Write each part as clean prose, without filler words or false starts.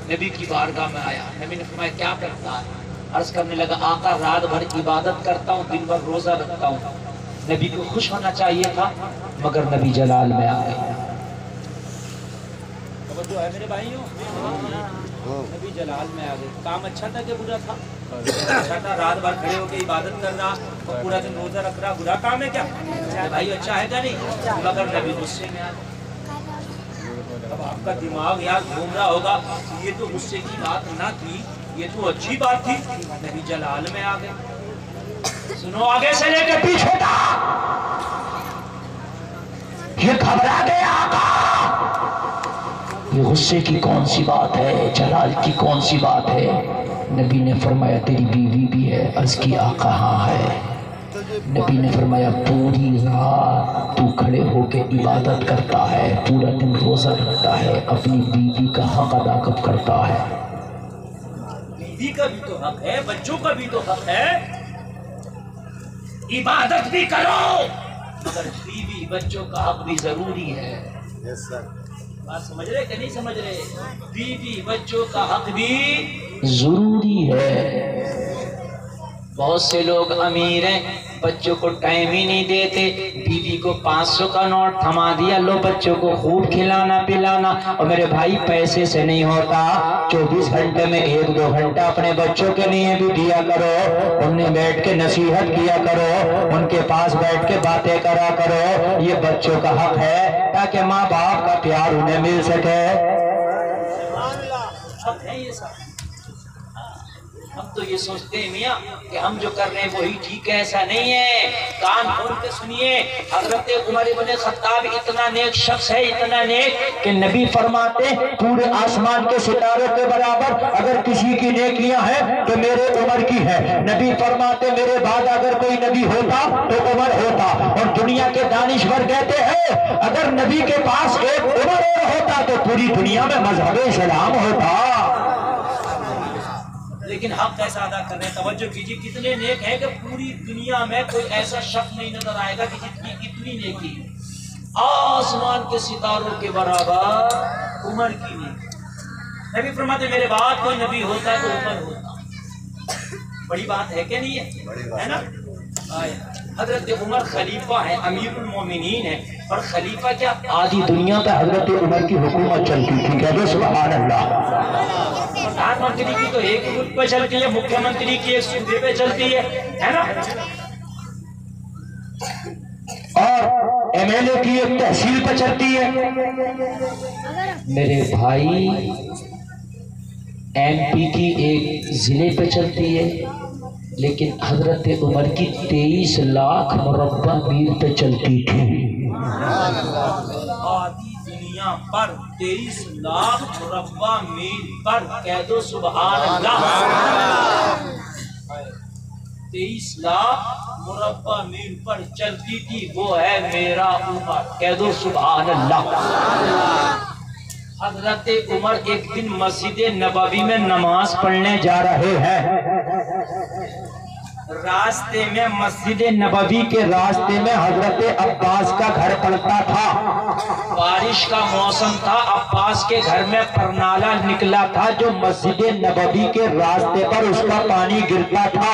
नबी की बारगाह में आया। नबी ने फरमाया क्या करता है? अर्ज करने लगा आका रात भर इबादत करता हूँ, दिन भर रोजा रखता हूँ। नबी को खुश होना चाहिए था, मगर नबी जलाल में आ गए। जो है मेरे भाइयों, नबी जलाल में आ गए। काम अच्छा था कि बुरा था? अच्छा था। रात भर खड़े होकर इबादत कर रहा और पूरा दिन रोजा रख रहा, बुरा काम है क्या? भाई अच्छा है क्या? नहीं, मगर नबी गुस्से में आ गए। अब आपका दिमाग यार घूम रहा होगा, ये तो गुस्से की बात ना थी, ये तो अच्छी बात थी। नबी जलाल में आ गए। सुनो, आगे से लेकर पीछे तक ये घबरा गया आका। ये गुस्से की कौन सी बात है, जलाल की कौन सी बात है? नबी ने फरमाया तेरी बीवी भी है। अर्ज किया कहाँ है? नबी ने फरमाया पूरी रात तू खड़े होकर इबादत करता है, पूरा दिन रोजा रखता है, अपनी बीवी का हक अदा कब करता है? बीवी का भी तो हक है, बच्चों का भी तो हक है। इबादत भी करो, मगर बीवी बच्चों का हक भी जरूरी है। Yes sir. बात समझ रहे कि नहीं समझ रहे? बीवी बच्चों का हक भी जरूरी है। बहुत से लोग अमीर हैं, बच्चों को टाइम ही नहीं देते। बीवी को 500 का नोट थमा दिया, लो बच्चों को खूब खिलाना पिलाना। और मेरे भाई पैसे से नहीं होता, 24 घंटे में 1-2 घंटा अपने बच्चों के लिए भी दिया करो। उन्हें बैठ के नसीहत किया करो, उनके पास बैठ के बातें करा करो। ये बच्चों का हक है, ताकि माँ बाप का प्यार उन्हें मिल सके। ये सब हम तो ये सोचते हैं मियाँ कि हम जो कर रहे हैं वही ठीक है, ऐसा नहीं है। कान खोल के सुनिए, हजरत उमर इब्न खत्ताब इतना नेक शख्स है, इतना नेक कि नबी फरमाते पूरे आसमान के सितारों के बराबर अगर किसी की नेकियां हैं तो मेरे उमर की है। नबी फरमाते मेरे बाद अगर कोई नबी होता तो उमर होता। और दुनिया के दानिश्वर कहते हैं अगर नबी के पास एक उमर और होता तो पूरी दुनिया में मजहब इस्लाम होता। लेकिन हक कैसा अदा कर रहे हैं? तवज्जो कीजिए, कितने नेक हैं कि पूरी दुनिया में कोई ऐसा शख्स नहीं नजर आएगा कि जितनी इतनी नेकी आसमान के सितारों के बराबर उमर की नेकी। नबी फरमाते मेरे बाद कोई नबी होता तो उमर होता। बड़ी बात है कि नहीं है ना? हजरत उमर खलीफा है, अमीरुल मोमिनीन है। और खलीफा क्या, आधी दुनिया पे हजरत उमर की हुकूमत चलती थी। कहते सुभान अल्लाह। प्रधानमंत्री की तो एक मुल्क पे चलती है, मुख्यमंत्री की एक सूबे पे चलती है ना? और एमएलए की एक तहसील पे चलती है। मेरे भाई एमपी की एक जिले पे चलती है, लेकिन हजरत उमर की 23 लाख मुरब्बा मील पे चलती थी। आधी दुनिया पर 23 लाख मुरब्बा मील पर, कह दो सुभान अल्लाह। 23 लाख मुरब्बा मील पर चलती थी, वो है मेरा उमर। कह दो सुभान अल्लाह। हजरत उमर एक दिन मस्जिद नबवी में नमाज पढ़ने जा रहे हैं। रास्ते में, मस्जिद नबवी के रास्ते में हजरत अब्बास का घर पड़ता था। बारिश का मौसम था, अब्बास के घर में परनाला निकला था जो मस्जिद नबवी के रास्ते पर उसका पानी गिरता था।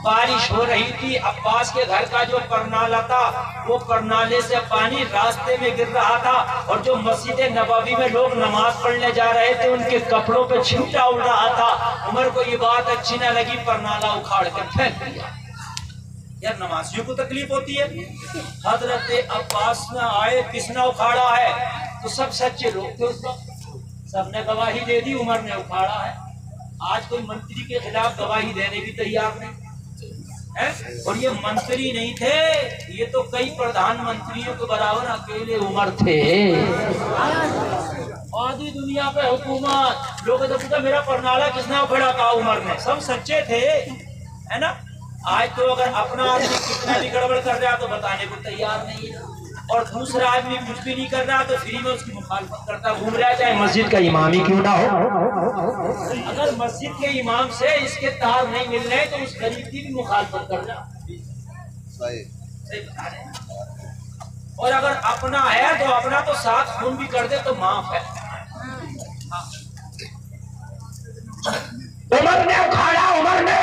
बारिश हो रही थी, अब्बास के घर का जो परनाला था वो परनाले से पानी रास्ते में गिर रहा था। और जो मस्जिद नबवी में लोग नमाज पढ़ने जा रहे थे उनके कपड़ों पे छिंटा उड़ रहा था। उमर को ये बात अच्छी न लगी, परनाला उखाड़ कर फेंक दिया। यार नमाजियों को तकलीफ होती है। हजरत अब्बास में आए, किसने उखाड़ा है? तो सब सच्चे लोग थे उस वक्त, सबने गवाही दे दी उमर ने उखाड़ा है। आज कोई मंत्री के खिलाफ गवाही देने की तैयार नहीं है। और ये मंत्री नहीं थे, ये तो कई प्रधानमंत्रियों के बराबर अकेले उमर थे। आधी दुनिया पे हुकूमत, लोग तो पूछा मेरा परनाला किसने उखड़ा? कहा उमर ने। सब सच्चे थे, है ना? आज तो अगर अपना आदमी कितना भी गड़बड़ कर रहा तो बताने को तैयार नहीं है, और दूसरा आदमी कुछ भी नहीं कर रहा तो फ्री में उसकी मुखालफत करता घूम रहा है, चाहे मस्जिद का इमाम ही क्यों ना हो। अगर मस्जिद के इमाम से इसके तार नहीं मिल रहे तो उस गरीब की भी मुखालफत कर रहा। और अगर अपना है तो अपना तो साथ खून भी कर दे तो माफ है। उमर ने उखाड़ा, उमर ने।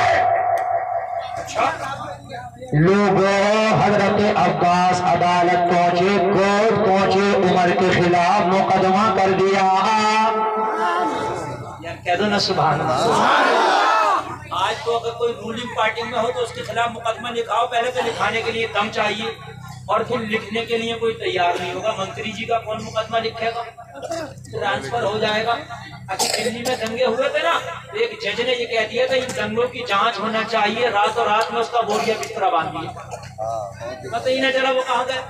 लोगों, हजरत अब्बास अदालत पहुंचे, कोर्ट पहुंचे, उमर के खिलाफ मुकदमा कर दिया। यार कह दो ना सुभान अल्लाह। आज तो अगर कोई रूलिंग पार्टी में हो तो उसके खिलाफ मुकदमा लिखाओ, पहले तो लिखाने के लिए दम चाहिए और फिर लिखने के लिए कोई तैयार नहीं होगा। मंत्री जी का कौन मुकदमा लिखेगा? ट्रांसफर हो जाएगा। अच्छा दिल्ली में दंगे हुए थे ना, तो एक जज ने ये कह दिया था इन दंगों की जांच होना चाहिए, रातों रात में उसका बोरिया बिस्तरा बांध दिया। पता ही नहीं चला वो कहाँ गए।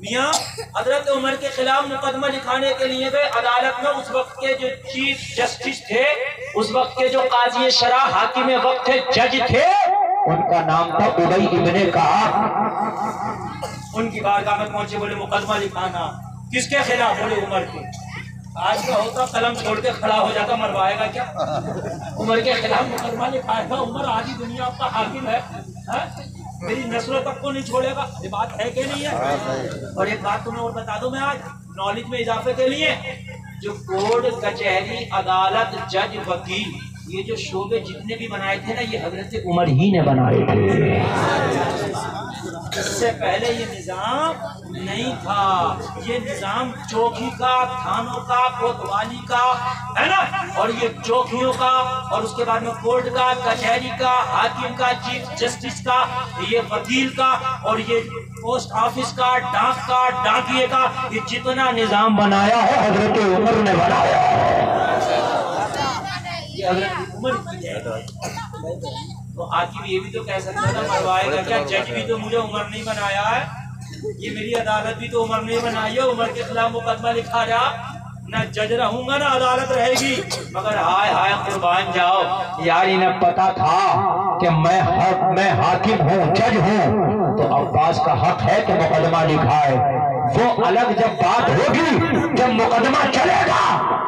मियाँ हजरत उमर के खिलाफ मुकदमा लिखाने के लिए गए अदालत में। उस वक्त के जो चीफ जस्टिस थे, उस वक्त के जो काजी शरा हाकिम वक्त थे, जज थे, उनका नाम था उबई इब्ने कअब। उनकी बारगाह में पहुंचे, बोले मुकदमा लिखाना। किसके खिलाफ? बोले उमर के। आज का होता कलम छोड़ के खड़ा हो जाता, मरवाएगा क्या? उमर के खिलाफ मुकदमा लिखाएगा। उमर आधी दुनिया का हाकिम है, मेरी नस्लों तक को नहीं छोड़ेगा। ये बात है कि नहीं है? और एक बात तुम्हें और बता दूं मैं आज नॉलेज में इजाफे के लिए, जो कोर्ट कचहरी अदालत जज वकील ये जो शोबे जितने भी बनाए थे ना, ये हजरत उमर ही ने बनाए थे। इससे पहले ये निजाम नहीं था। ये निजाम चौकी का, थानों का, कोतवाली का है ना, और ये चौकियों का, और उसके बाद में कोर्ट का, कचहरी का, हाकिम का, चीफ जस्टिस का, ये वकील का, और ये पोस्ट ऑफिस का, डाक का, डाकिए का, ये जितना निजाम बनाया है हजरत उमर ने बनाया। ये हजरत उमर की है। तो हाकिम ये भी तो कह सकता है ना, मरवाएगा क्या? जज भी तो मुझे उमर नहीं बनाया है, ये मेरी अदालत भी तो उमर नहीं बनाई है। उमर के खिलाफ मुकदमा लिखा जा, ना जज रहूंगा ना अदालत रहेगी। मगर हाय हाय कुर्बान जाओ यार, इन्हें पता था कि मैं हाकिम हूँ, जज हूँ, तो अब्बास का हक है कि मुकदमा लिखाए। वो अलग जब बात होगी, जब मुकदमा चलेगा,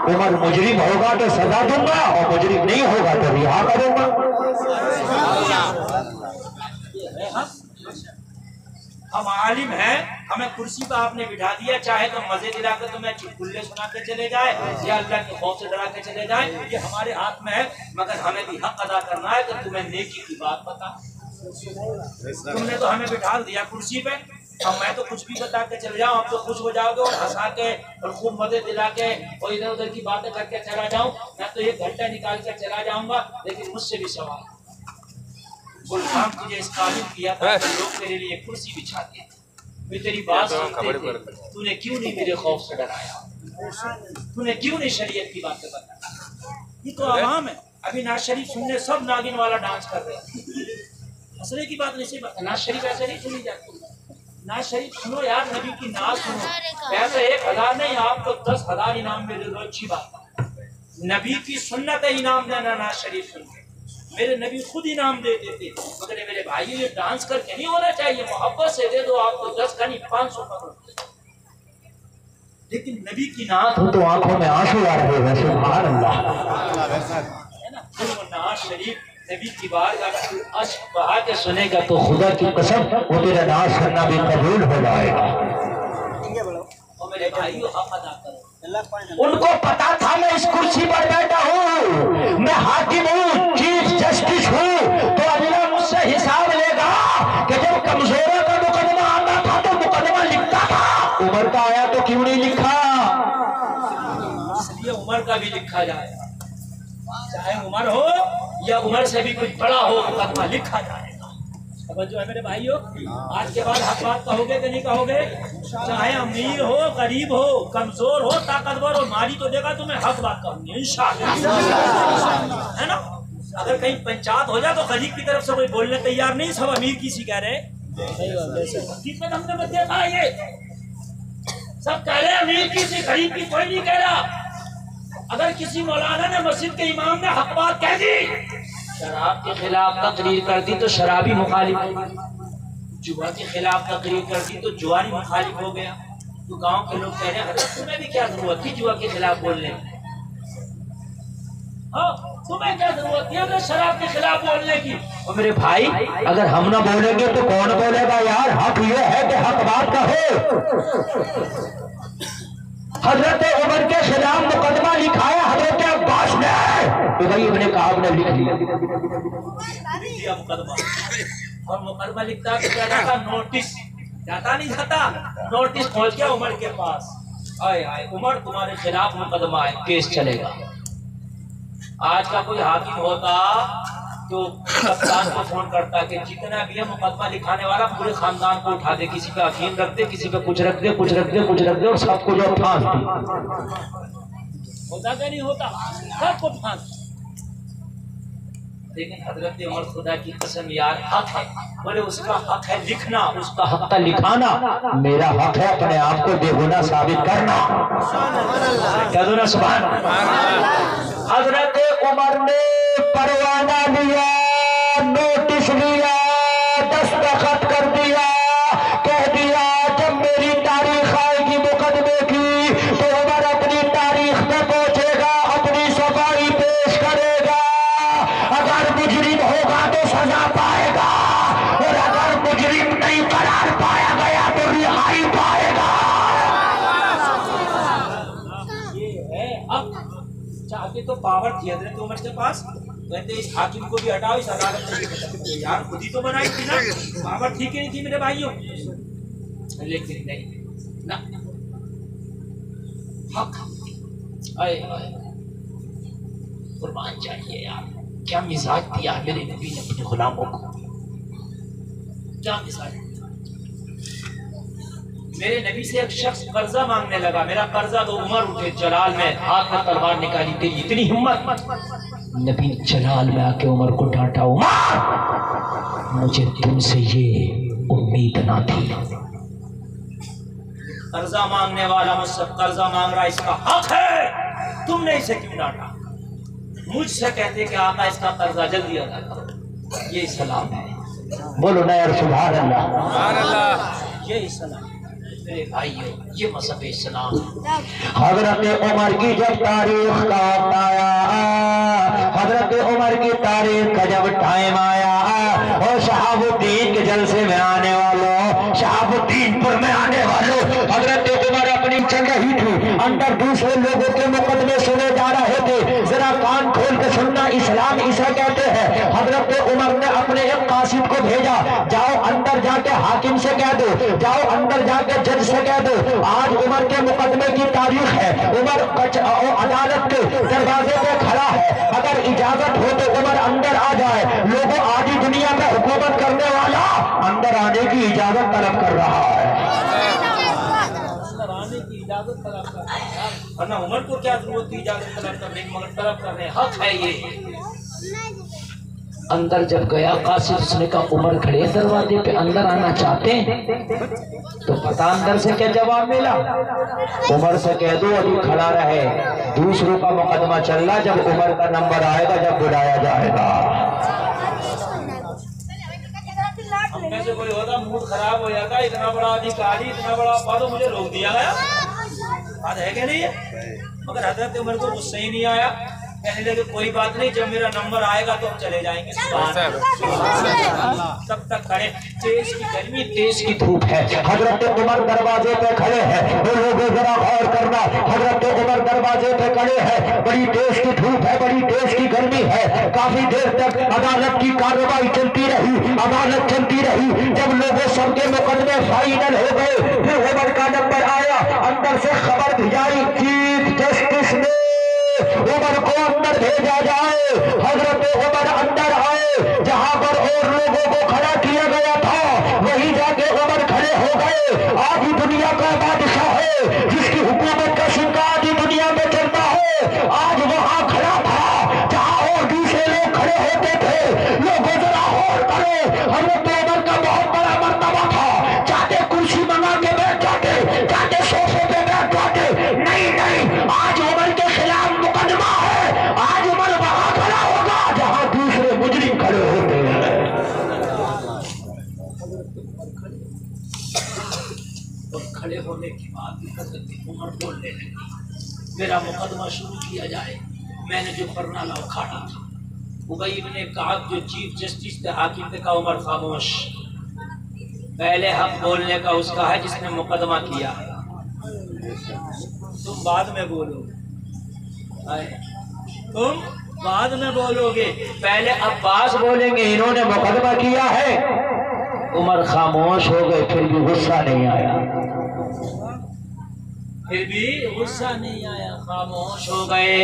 उमर मुजरिम होगा तो सजा दूंगा, और मुजरिम नहीं होगा तो रिहा करूंगा। हम आलिम हैं, हमें कुर्सी पर आपने बिठा दिया, चाहे तो मजे दिला कर तुम्हें चुटकुल्ले सुना के चले जाए या अल्लाह के खौफ से डरा के चले जाए, ये हमारे हाथ में है। मगर हमें भी हक अदा करना है कि तुम्हें नेकी की बात बता। तुमने तो हमें बिठा दिया कुर्सी पे, अब मैं तो कुछ भी बता के चले जाऊँ, अब तो खुश हो जाओगे और हंसा के और खूब मजे दिला के और इधर उधर की बातें करके चला जाऊँ। मैं तो 1 घंटा निकाल कर चला जाऊंगा, लेकिन मुझसे भी सवाल, गुलफाम तुझे इस काबिल किया था कि लोग तेरे लिए कुर्सी बिछाते थे, वे तेरी बात सुनते थे, तूने क्यों नहीं मेरे खौफ से डराया? तूने क्यों नहीं शरीयत की बातें बताई? ये तो आवाम है। अभी नाज शरीफ सुनने सब नागिन वाला डांस कर रहे हैं। हंसने की बात नहीं, सही बात। नाज शरीफ ऐसे नहीं सुनी जाती। नाज शरीफ सुनो यार, नबी की नाज सुनो। पैसे 1000 नहीं, आपको 10,000 इनाम मिले तो अच्छी बात। नबी की सुन्नत है इनाम देना। नाज शरीफ सुन के मेरे नबी खुद इनाम दे देते। मगर मेरे भाई ये डांस करके नहीं होना चाहिए, मोहब्बत से दे दो, आपको 10 का नहीं 500 का, लेकिन नबी की नात हो तो आंखों में आंसू आ रहे हैं। सुभान अल्लाह, है ना। वो नाज शरीफ नबी की बारगाह अश्क बहा के सुनेगा तो खुदा की कसम वो तेरा नाज करना भी कबूल हो जाएगा। और मेरे भाइयों हक अदा करो। उनको पता था मैं इस कुर्सी पर बैठा हूँ, मैं हाकिम हूँ, चीफ जस्टिस हूँ, तो अल्लाह मुझसे हिसाब लेगा कि जब कमजोरों का मुकदमा आता था तो मुकदमा लिखता था, उमर का आया तो क्यों नहीं लिखा? इसलिए उमर का भी लिखा जाएगा, चाहे उमर हो या उमर से भी कुछ बड़ा हो, मुकदमा लिखा जाएगा। जो है मेरे भाइयों, आज के बाद हक बात कहोगे कि नहीं कहोगे? चाहे अमीर हो, गरीब हो, कमजोर हो, ताकतवर हो, मारी तो देगा तुम्हें, हक बात कहूंगी इंशाअल्लाह, है ना। अगर कहीं पंचायत हो जाए तो गरीब की तरफ से कोई बोलने तैयार नहीं, सब अमीर किसी कह रहे, हमने मत देखा, ये सब कह रहे अमीर किसी, गरीब की कोई नहीं कह रहा। अगर किसी मौलाना ने, मस्जिद के इमाम ने हक बात कह दी, शराब के खिलाफ तकरीर कर दी तो शराबी मुखालिफ, जुआ के खिलाफ तकरीर कर दी तो जुआरी मुखालिफ हो गया। तो गांव के लोग कह रहे हैं तुम्हें भी क्या जरूरत थी जुआ के खिलाफ बोलने की? तुम्हें क्या जरूरत थी अगर शराब के खिलाफ बोलने की? और मेरे भाई, अगर हम ना बोलेंगे तो कौन बोलेगा यार? हक ये है कि हक बात का हो। हजरत उमर के खिलाफ मुकदमा दिया मुकदमा, और मुकदमा लिखता तो क्या जाता, नोटिस जाता नहीं जाता, नोटिस पहुंच गया उमर के पास। आए आए उमर तुम्हारे खिलाफ मुकदमा है, केस चलेगा। आज का कोई हाकिम होता तो कप्तान को फोन करता कि जितना भी है मुकदमा लिखाने वाला पूरे खानदान को उठा दे, किसी पे अफीम रख दे, किसी पे कुछ रख दे, कुछ रख दे, कुछ रख दे, और सबको जो फांस दे। होता क्या नहीं होता, सबको फांस। लेकिन हजरत उमर खुदा की कसम यार हक है, बोले उसका हक है लिखना, उसका हक है लिखाना, मेरा हक है अपने आप को बेगुनाह साबित करना। क्या दो ना सुभान। हजरत उमर ने परवाना लिया, नोटिस लिया, दस्तखत कर दिया, कह दिया जब मेरी तारीख आएगी मुकदमे की तो उमर अपनी तारीख में पहुंचेगा, अपनी सफाई पेश करेगा। अगर मुजरिम होगा तो सजा पाएगा, और अगर मुजरिम नहीं करार पाया गया तो रिहाई पाएगा। ये है अब चाहते तो पावर थी हजरत उमर के पास, कहते इस हाकिम को भी हटाओ, इस अदालत को भी हटाओ। यार खुद ही तो बनाई थी ना, पावर ठीक ही नहीं थी मेरे भाइयों। लेकिन नहीं ना, हक आए कुर्बान चाहिए यार। क्या मिजाज दिया मेरे नबी ने अपने गुलामों को, क्या मिजाज। मेरे नबी से एक शख्स कर्जा मांगने लगा, मेरा कर्जा दो। उमर उठे जलाल में, हाथ में तलवार निकाली, तेरी इतनी हिम्मत। नबी जलाल में आके उमर को डांटा, उमर मुझे तुमसे ये उम्मीद ना थी। कर्जा मांगने वाला मुझसे कर्जा मांग रहा, इसका हक है, तुमने इसे क्यों डांटा? मुझसे कहते कि आका इसका कर्जा जल्दी अदा करो। ये सलाम है, बोलो ना यार सुभान अल्लाह। ये सलाम मेरे भाइयों, ये मज़हब इस्लाम। हजरत उमर की जब तारीख का वक्त आया, हजरत उमर की तारीख का जब टाइम आया, और शहाबुद्दीन के जलसे में आने वालों, शहाबुद्दीनपुर में आने वालों, हजरत उमर अपनी चल रही थी, अंदर दूसरे लोगों के मुकदमे सुने जा रहे थे। जरा कान खोल के सुनना, इस्लाम इसे कहते हैं। हजरत उमर ने अपने एक कासिद को भेजा, जाओ अंदर जाके हाकिम से कह दो, जाओ अंदर जाके जज से कह दो, आज उमर के मुकदमे की तारीख है, उमर अदालत के दरवाजे पे खड़ा है, अगर इजाजत हो तो उमर अंदर आ जाए। लोगों आधी दुनिया में हुकूमत करने वाला अंदर आने की इजाजत तलब कर रहा है, अंदर आने की इजाजत तलब कर रहा है। वरना उमर को क्या जरूरत थी इजाजत तलब करने की, मगर तलब कर रहे हैं, हक है ये। अंदर जब गया कासिद, उसने कहा उमर खड़े दरवाजे पे, अंदर आना चाहते हैं? तो पता अंदर से क्या जवाब मिला, उमर से कह दो अभी खड़ा रहे, दूसरों का मुकदमा चल रहा, जब उमर का नंबर आएगा जब बुलाया जाएगा। में से कोई होता मूड खराब हो जाता, इतना बड़ा अधिकारी, इतना बड़ा पद, मुझे रोक दिया गया, बात है कि नहीं है? मगर हजरत उमर को गुस्सा ही नहीं आया, कहने लगे कोई बात नहीं, जब मेरा नंबर आएगा तो हम चले जाएंगे। तब तक खड़े, तेज की गर्मी, तेज की धूप है, हजरत उमर दरवाजे पे खड़े हैं। वो लोग जरा गौर करना, हजरत उमर दरवाजे पे खड़े हैं, बड़ी तेज की धूप है, बड़ी तेज की गर्मी है। काफी देर तक अदालत की कार्रवाई चलती रही, अदालत चलती रही। जब लोगों सबके मुकदमे फाइनल हो गए, फिर उमर का नंबर आया, अंदर से खबर भिजाई चीफ जस्टिस ने, उमर को अंदर भेजा जाए। हजरत उमर अंदर आए, जहां पर और लोगों को खड़ा किया गया था वहीं जाके उमर खड़े हो गए। आधी दुनिया का बादशाह है, जिसकी हुकूमत का सिक्का आधी दुनिया में चलता है, आज वहां खड़ा था जहां और दूसरे लोग खड़े होते थे। लोगों जरा और करो, हजरत उमर का बहुत बड़ा मर्तबा था, चाहते कुर्सी मंगा के बैठ जाते, चाहते सोफे पे बैठ जाते, नहीं नहीं, आज उमर के खिलाफ मुकदमा है, आज उमर वहां खड़ा होगा जहां दूसरे मुजरिम खड़े होते हैं। और खड़े होने के बाद हजरत उमर बोलने लगे, मेरा मुकदमा शुरू किया जाए। मैंने जो परनामा उखाड़ा था, उबई इब्ने काब जो चीफ जस्टिस थे, हाकिम थे, कहा उमर खामोश, पहले हक बोलने का उसका है जिसने मुकदमा किया है, तुम बाद में बोलो। तुम बाद में बोलोगे, पहले अब्बास बोलेंगे। इन्होंने मुकदमा किया है। उमर खामोश हो गए, फिर भी गुस्सा नहीं आया, फिर भी गुस्सा नहीं आया, खामोश हो गए।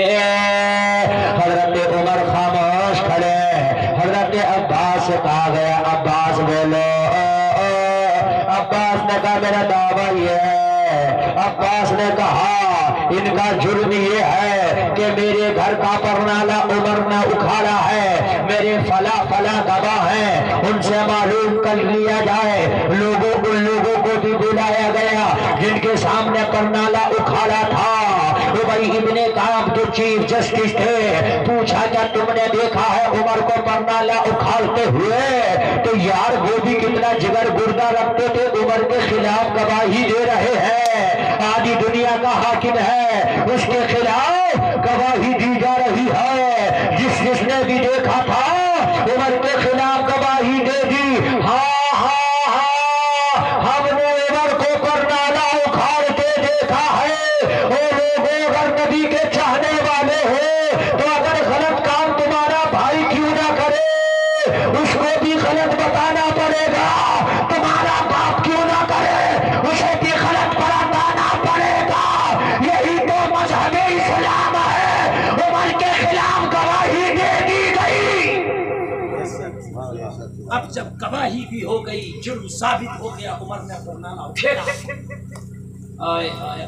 हजरत उमर खामोश खड़े। हजरत अब्बास से कहा गया, अब्बास बोलो। अब्बास ने कहा मेरा दावा ये है। अब्बास ने कहा इनका जुर्म ये है कि मेरे घर का परनाला उमर ने उखाड़ा है, मेरे फला फला गवाह हैं, उनसे मालूम कर लिया जाए। उन लोगों को भी बुलाया गया जिनके सामने परनाला उखाड़ा था। उबई इब्ने काब जो चीफ जस्टिस थे, पूछा क्या तुमने देखा है उमर को परनाला उखाड़ते हुए? तो यार वो भी कितना जिगर गुर्दा रखते थे, उमर के खिलाफ गवाही दे रहे हैं। आधी दुनिया का हाकिम है, उसके खिलाफ गवाही दी जा रही है। जिसने भी देखा था उमर के खिलाफ गवाही दे दी। हाँ हाँ हाँ, हमने उमर को परनाला उखाड़ते देखा है। और लोगों अगर नबी के चाहने वाले हो तो अगर गलत काम तुम्हारा भाई क्यों ना करे, उसको भी गलत बताना पड़ेगा। तुम्हारा बाप क्यों ना करे, उसे भी गलत बताना पड़ेगा। यही तो मजहब इस्लाम है। उमर के खिलाफ गवाही दे दी गई। अब जब गवाही भी हो गई, जुर्म साबित हो गया, उमर ने परनाला उखेड़ा।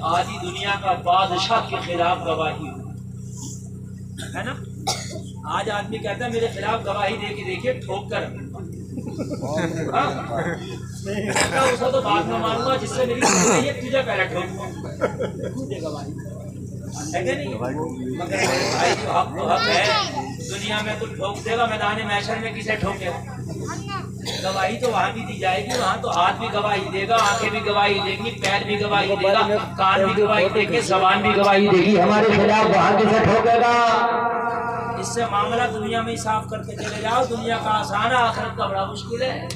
आधी दुनिया का बादशाह के खिलाफ गवाही है ना। आज आदमी कहता है मेरे खिलाफ गवाही दे के देखिए, ठोक कर उसे तो बाद में मानूंगा, जिससे मेरी तुझे पहले ठोकूंगा गवाही है कि नहीं। मगर भाई तो हक तो हक है, दुनिया में कुछ ठोक देगा, मैदान महशर में किसे ठोकेगा? गवाही तो वहाँ भी दी जाएगी, वहाँ तो हाथ भी गवाही देगा, आंखें भी गवाही देगी, पैर भी गवाही देगा, कान भी गवाही देगी, जबान भी गवाही देगी। हमारे खिलाफ वहाँ किसे ठोकेगा? इससे मामला दुनिया में ही साफ करके चले जाओ। दुनिया का आसान है, आखिरत का बड़ा मुश्किल है।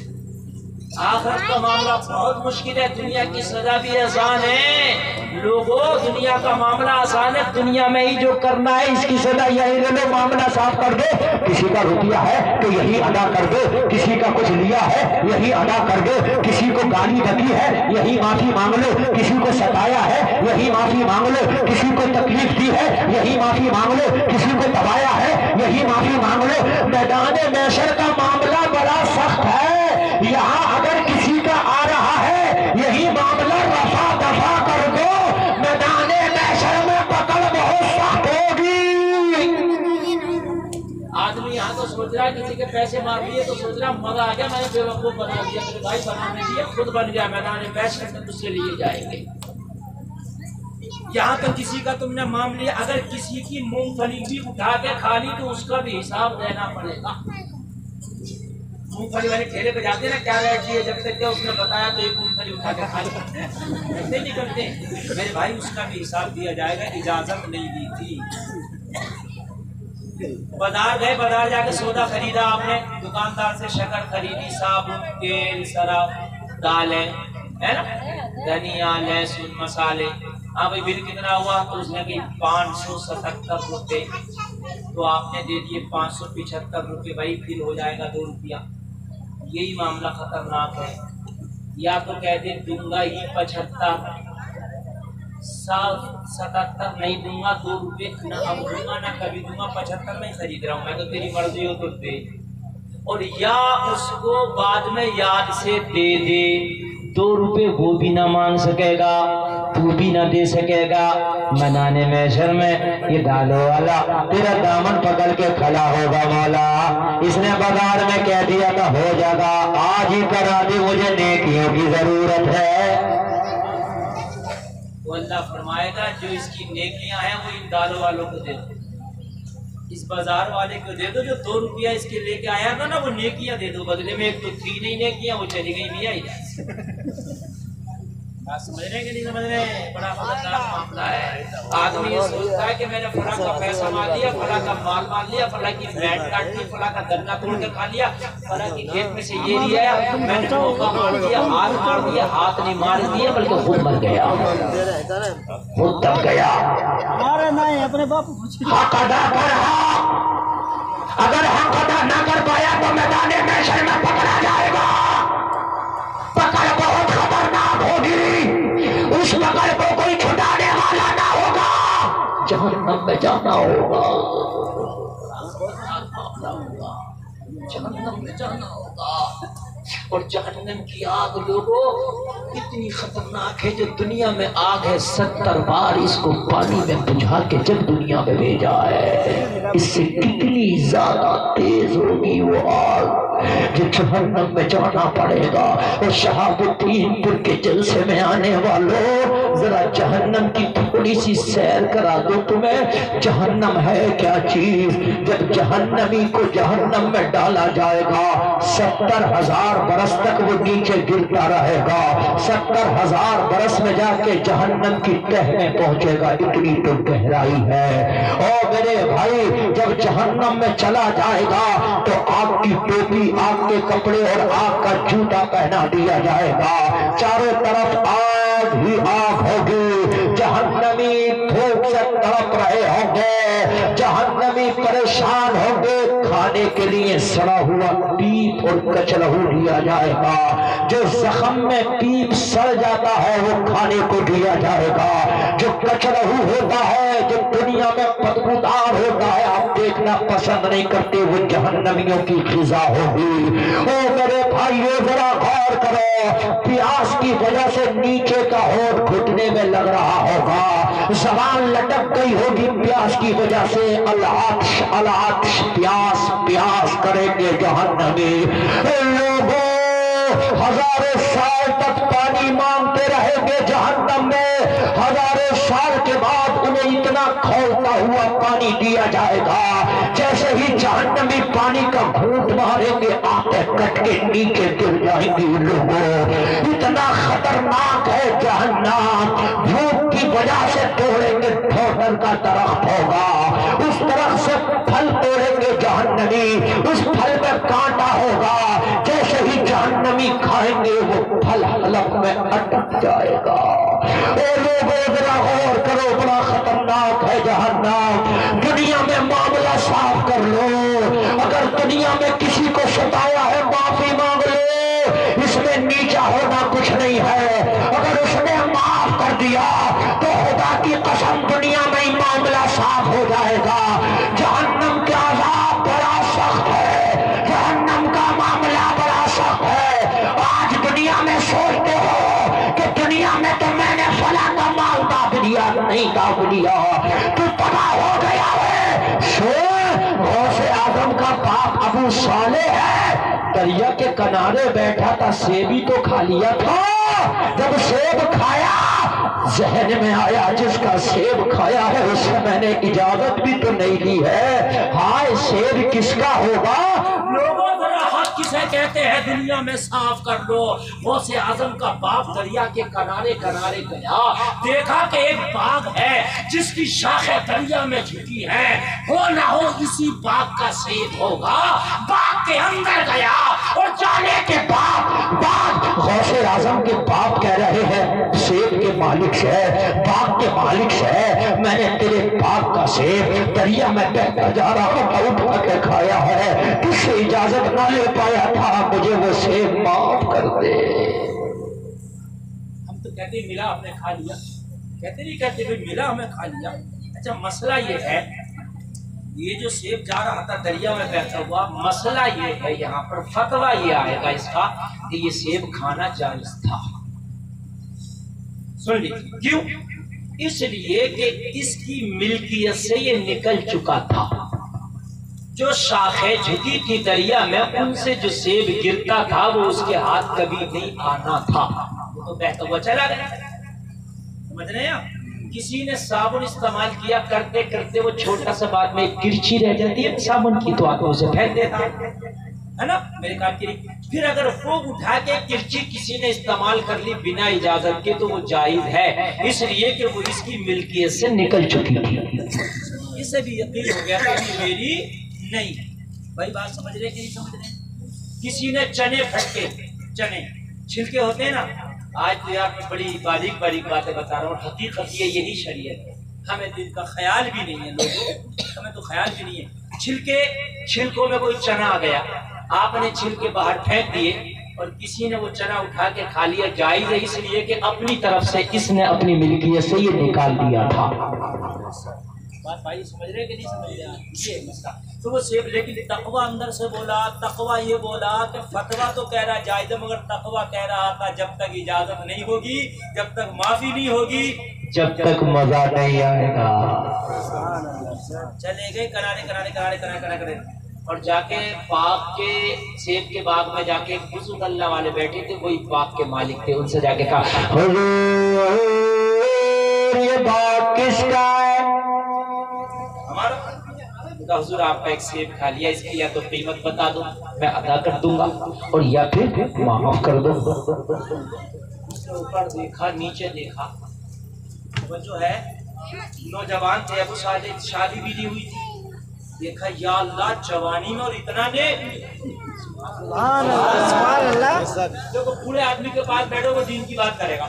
आखिरत का मामला बहुत मुश्किल है, दुनिया की सजा भी आसान है। लोगों, दुनिया का मामला आसान है, दुनिया में ही जो करना है इसकी सजा यही ले लो, मामला साफ कर दो। किसी का रुपया है तो यही अदा कर दो, किसी का कुछ लिया है यही अदा कर दो, किसी को गाली बकी है यही माफी मांग लो, किसी को सताया है यही माफी मांग लो, किसी को तकलीफ दी है यही माफी मांग लो, किसी को दबाया है यही माफी मांग लो। मैदान महशर का मामला बड़ा सख्त है। यहाँ अगर किसी का आ रहा है यही मामला रफा दफा कर दो, मैदान महशर में पकड़ बहुत सख्त होगी। आदमी यहाँ तो सोच रहा है किसी के पैसे मार दिए तो सोच रहा मजा आ गया, मैंने बेवकूफ बना दिया, मेरे भाई बनाने दिए, खुद बन गया। मैदान महशर में तुझसे लिए जाएंगे। यहाँ तो किसी का तुमने माम लिया, अगर किसी की मूंगफली भी उठा के खा ली तो उसका भी हिसाब देना पड़ेगा। मूंगफली वाले ठेले पे जाते ना, क्या रेट दिए, जब तक क्या उसने बताया तो एक मूंगफली उठा के खा ली, ऐसे निकलते। मेरे भाई उसका भी हिसाब दिया जाएगा, इजाजत नहीं दी थी। बाजार गए, बाजार जाके सौदा खरीदा आपने, दुकानदार से शक्कर खरीदी, साबुन, तेल, सरफ, दालें, है ना, धनिया, लहसुन, मसाले। हाँ भाई बिल कितना हुआ? तो उसने कि 577 रुपये। तो आपने दे दिए 575 रुपये। भाई बिल हो जाएगा 2 रुपया। यही मामला खतरनाक है। या तो कहते दूंगा ही 75, 77 नहीं दूंगा, 2 रुपये ना अब दूंगा ना कभी दूंगा, 75 नहीं खरीद रहा हूँ मैं, तो तेरी मर्जी हो तो दे। और या उसको बाद में याद से दे दे, 2 रुपये वो भी ना मांग सकेगा, तू भी ना दे सकेगा। मनाने महशर में ये डालो वाला तेरा दामन पकड़ के खड़ा होगा मौला। इसने बाजार में कह दिया था हो जाएगा, आज ही करा दे, मुझे नेकियों की जरूरत है। वो अल्लाह फरमाएगा जो इसकी नेकियां हैं वो इन दालों वालों को दे दो, इस बाजार वाले को दे दो जो 2 रुपया इसके लेके आया था ना, वो नेकियां दे दो बदले में। एक तो थी नहीं नेकियां, वो चली गई भी आई। बात समझ रहे कि नहीं समझ रहे? बड़ा खतरनाक मामला है। आदमी ये सोचता है कि मैंने फला का पैसा मार लिया, फला का माल मार लिया, फला की भेंट काट ली, फला का गन्ना तोड़ कर खा लिया, फला की खेत में से ये लिया, मैंने मौका मार दिया, हाथ मार दिया, हाथ नहीं मार दिया बल्कि खुद मर गया, खुद दब गया। अरे नहीं अपने बाप हक अदा कर, अगर हक अदा ना कर पाया तो मैदान महशर में पकड़ा जाएगा। पकड़ बहुत खतरनाक होगी, उस पकड़ को कोई छुड़ाने वाला ना होगा, जहन्नम में जाना होगा, जहन्नम में जाना होगा। और जहन्नम की आग लोगों इतनी खतरनाक है, जो दुनिया में आग है 70 बार इसको पानी में बुझा के जब दुनिया में भेजा है, इससे कितनी ज्यादा तेज होगी वो आग, जो जहन्नम में जाना पड़ेगा। और शहाबुद्दीनपुर के जलसे में आने वालों, जरा जहन्नम की थोड़ी सी सैर करा दो तुम्हें। जहन्नम है क्या चीज? जब जहन्नमी को जहन्नम में डाला जाएगा 70,000 बरस तक वो नीचे गिरता रहेगा, 70,000 बरस में जाके जहन्नम की तह में पहुंचेगा, इतनी तो गहराई है। और मेरे भाई जब जहन्नम में चला जाएगा तो आग की टोपी, आग के कपड़े और आग का जूता पहना दिया जाएगा, चारों तरफ आग ही आग होगी, जहन्नमी धूप से तड़प रहे होंगे, जहन्नमी परेशान होंगे, खाने के लिए सड़ा हुआ पीप और कचलहू दिया जाएगा, जो जख्म में पीप सड़ जाता है वो खाने को दिया जाएगा, जो कचलहू होता है, जो दुनिया में बदबूदार होता है, आप देखना पसंद नहीं करते, वो जहन्नमियों की ग़िज़ा होगी। ओ मेरे भाइयों जरा गौर करो, प्यास की वजह से नीचे का होठ घुटने में लग रहा होगा, ज़बान लटक गई होगी प्यास की वजह से, अल-आत्श अल-आत्श, प्यास प्यास करेंगे जहन्नमी लोगों, हजारों साल तक पानी मांगते रहेंगे जहन्नम में, हजारों साल के बाद उन्हें इतना खौलता हुआ पानी दिया जाएगा, जैसे ही जहन्नमी पानी का घूंट मारेंगे आंखें कट के नीचे गिर जाएंगी लोगों, इतना खतरनाक है जहन्नम। भूख की वजह से तोड़ेंगे, ठोकर का दरख्त होगा, उस दरख्त से फल तोड़ेंगे जहन्नमी, उस फल में कांटा होगा, जैसे ही जहन्नमी खाएंगे वो फल हलक में अटक जाएगा। और लोगों जरा गौर करो, बड़ा खतरनाक है जहन्नम। दुनिया में मामला साफ कर लो, अगर दुनिया में किसी को सताया है माफी मांग लो, इसमें नीचा होना कुछ नहीं है, अगर उसने माफ कर दिया तो खुदा की कसम दुनिया में ही मामला साफ हो जाएगा। जहन्नम का अज़ाब बड़ा सख्त है, जहन्नम का मामला बड़ा सख्त है। आज दुनिया में सोचते हो कि दुनिया में तो मैंने फला का माल दाब दिया, नहीं दाब दिया, तू तबाह हो गया है। गौसे आजम का बाप अबू सालेह है, दरिया के किनारे बैठा था, सेब ही तो खा लिया था, जब सेब खाया जहन में आया जिसका सेब खाया है उससे मैंने इजाजत भी तो नहीं ली है, हाय सेब किसका होगा? लोगों जरा हक किसे कहते हैं दुनिया में साफ कर लो। गौसे आजम का बाप दरिया के किनारे किनारे गया, देखा कि एक बाग है जिसकी शाखें दरिया में झुकी हैं, हो ना हो इसी बाग का सेब होगा। बाग के अंदर गया और जाने के बाद गौसे आजम के बाप कह रहे हैं सेब के मालिक से, बाग के मालिक से, मैंने तेरे बाग का सेब दरिया में बहता जा रहा था उठा के खाया है, तुझसे इजाजत ना ले पाया था, मुझे वो सेब माफ कर दे। हम तो कहते मिला हमने खा लिया, कहते नहीं कहते भी मिला हमें खा लिया। अच्छा मसला ये है, ये जो सेब जा रहा था दरिया में बहता हुआ, मसला ये है यहाँ पर फतवा ये आएगा इसका कि ये सेब खाना जायज था। सुन लीजिए क्यों? इसलिए कि इसकी मिल्कियत से ये निकल चुका था, जो शाखें झुकी थी दरिया में उनसे जो सेब गिरता था वो उसके हाथ कभी नहीं आना था, वो तो बहता हुआ चला गया। समझ रहे हैं आप? किसी ने साबुन इस्तेमाल किया, करते करते वो छोटा सा बाद में एक किरची रह जाती है साबुन की, तो आदमी उसे फेंक देता है ना। मेरे ख्याल की फिर अगर वो उठा के किरची किसी ने इस्तेमाल कर ली बिना इजाजत के तो वो जायज है, इसलिए कि वो इसकी मिल्कियत से निकल चुकी थी। इसे भी यकीन हो गया कि मेरी नहीं। भाई बात समझ रहे कि नहीं समझ रहे? किसी ने चने फटके, चने छिलके होते हैं ना, आज तो यार मैं बड़ी बारीक बारीक बातें बता रहा हूँ, हकीकत ये यही शरीयत है, हमें दिन का ख्याल भी नहीं है लोगों, हमें तो ख्याल भी नहीं है। छिलकों में कोई चना आ गया, आपने छिलके बाहर फेंक दिए और किसी ने वो चना उठा के खा लिया, जायज है, इसलिए कि अपनी तरफ से इसने अपनी मिल्कियत से ये निकाल दिया था। बात भाई समझ रहे कि नहीं समझ रहे? ये मसला तो वो सेब, लेकिन तकवा अंदर से बोला, तकवा ये बोला कि फतवा तो कह रहा जायज है, मगर तकवा कह रहा था जब तक इजाजत नहीं होगी, जब तक माफी नहीं होगी, जब तक मजा नहीं आएगा। चले गए करारे और जाके बाग के सेब के बाग में जाके बुजुर्ग अल्लाह वाले बैठे थे, वही बाग के मालिक थे, उनसे जाके कहा हुजूर ये बाग किसका है? हमारा। हुजूर आपका एक सेब खा लिया, इसकी या तो कीमत बता दो मैं अदा कर दूंगा और या फिर माफ कर दो। ऊपर देखा नीचे देखा, वो जो है नौजवान थे, अबू साले शादी भी नहीं हुई थी, देखा या अल्लाह जवानी में और इतना ने देखो बूढ़े आदमी के पास बैठो वो दीन की बात करेगा,